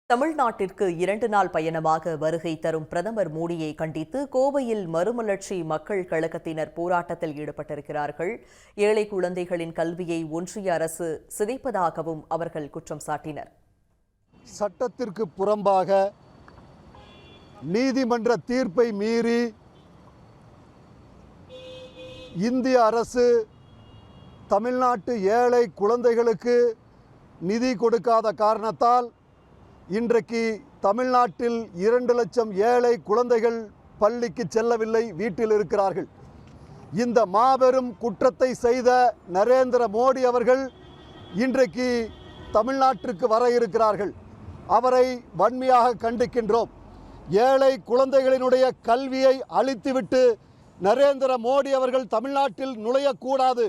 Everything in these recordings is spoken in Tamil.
தமிழ்நாட்டிற்கு 2 நாள் பயணமாக வருகை தரும் பிரதமர் மோடியை கண்டித்து கோவையில் மறுமலர்ச்சி மக்கள் கழகத்தினர் போராட்டத்தில் ஈடுபட்டிருக்கிறார்கள். ஏழை குழந்தைகளின் கல்வியை ஒன்றிய அரசு சிதைப்பதாகவும் அவர்கள் குற்றம் சாட்டினர். சட்டத்திற்கு புறம்பாக நீதிமன்ற தீர்ப்பை மீறி இந்திய அரசு தமிழ்நாட்டு ஏழை குழந்தைகளுக்கு நிதி கொடுக்காத காரணத்தால் இன்றைக்கு தமிழ்நாட்டில் 2 லட்சம் ஏழை குழந்தைகள் பள்ளிக்கு செல்லவில்லை, வீட்டில் இருக்கிறார்கள். இந்த மாபெரும் குற்றத்தை செய்த நரேந்திர மோடி அவர்கள் இன்றைக்கு தமிழ்நாட்டிற்கு வர இருக்கிறார்கள். அவரை வன்மையாக கண்டிக்கின்றோம். ஏழை குழந்தைகளினுடைய கல்வியை அழித்துவிட்டு நரேந்திர மோடி அவர்கள் தமிழ்நாட்டில் நுழையக்கூடாது.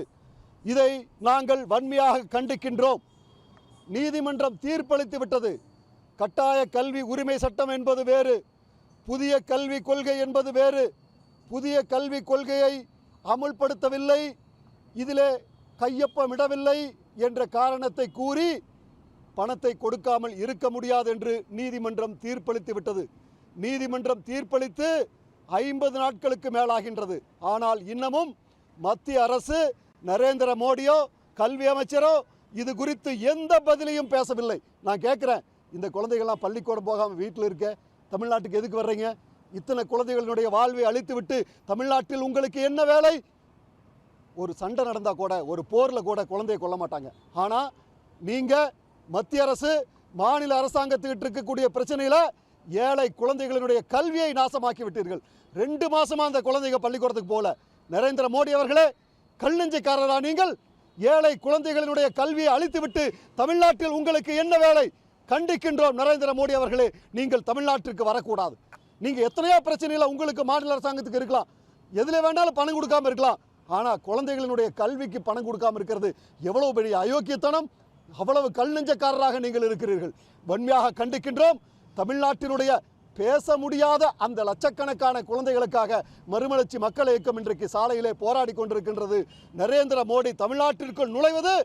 இதை நாங்கள் வன்மையாக கண்டிக்கின்றோம். நீதிமன்றம் தீர்ப்பளித்து விட்டது. கட்டாய கல்வி உரிமை சட்டம் என்பது வேறு, புதிய கல்விக் கொள்கை என்பது வேறு. புதிய கல்விக் கொள்கையை அமுல்படுத்தவில்லை, இதிலே கையொப்பமிடவில்லை என்ற காரணத்தை கூறி பணத்தை கொடுக்காமல் இருக்க முடியாது என்று நீதிமன்றம் தீர்ப்பளித்து விட்டது. நீதிமன்றம் தீர்ப்பளித்து 50 நாட்களுக்கு மேலாகின்றது. ஆனால் இன்னமும் மத்திய அரசு, நரேந்திர மோடியோ கல்வி அமைச்சரோ இது குறித்து எந்த பதிலையும் பேசவில்லை. நான் கேட்குறேன், இந்த குழந்தைகள்லாம் பள்ளிக்கூடம் போகாமல் வீட்டில் இருக்க தமிழ்நாட்டுக்கு எதுக்கு வர்றீங்க? இத்தனை குழந்தைகளினுடைய வாழ்வை அழித்து விட்டு தமிழ்நாட்டில் உங்களுக்கு என்ன வேலை? ஒரு சண்டை நடந்தால் கூட, ஒரு போரில் கூட குழந்தையை கொல்ல மாட்டாங்க. ஆனால் நீங்கள் மத்திய அரசு மாநில அரசாங்கத்துக்கிட்ட இருக்கக்கூடிய பிரச்சனையில் ஏழை குழந்தைகளினுடைய கல்வியை நாசமாக்கி விட்டீர்கள். 2 மாதமாக அந்த குழந்தைங்க பள்ளிக்கூடத்துக்கு போகல. நரேந்திர மோடி அவர்களே, கல்நெஞ்சக்காரரா நீங்கள்? ஏழை குழந்தைகளினுடைய கல்வியை அழித்துவிட்டு தமிழ்நாட்டில் உங்களுக்கு என்ன வேலை? கண்டிக்கின்றோம் நரேந்திர மோடி அவர்களே, நீங்கள் தமிழ்நாட்டிற்கு வரக்கூடாது. நீங்கள் எத்தனையோ பிரச்சனையில் உங்களுக்கு மாநில அரசாங்கத்துக்கு இருக்கலாம், எதில் வேண்டாலும் பணம் கொடுக்காமல் இருக்கலாம். ஆனால் குழந்தைகளினுடைய கல்விக்கு பணம் கொடுக்காமல் இருக்கிறது எவ்வளவு பெரிய அயோக்கியத்தனம், அவ்வளவு கல்நெஞ்சக்காரராக நீங்கள் இருக்கிறீர்கள். வன்மையாக கண்டிக்கின்றோம். தமிழ்நாட்டினுடைய பேச முடியாத அந்த லட்சக்கணக்கான குழந்தைகளுக்காக மறுமலர்ச்சி மக்கள் இயக்கம் இன்றைக்கு சாலையிலே போராடி கொண்டிருக்கின்றது. நரேந்திர மோடி தமிழ்நாட்டிற்குள் நுழைவது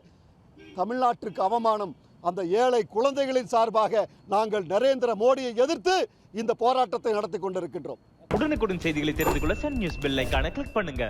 தமிழ்நாட்டிற்கு அவமானம். அந்த ஏழை குழந்தைகளின் சார்பாக நாங்கள் நரேந்திர மோடியை எதிர்த்து இந்த போராட்டத்தை நடத்தி கொண்டிருக்கின்றோம். உடனுக்குடன் செய்திகளை தெரிந்து கொள்ள சன் நியூஸ் பெல் ஐகானை கிளிக் பண்ணுங்க.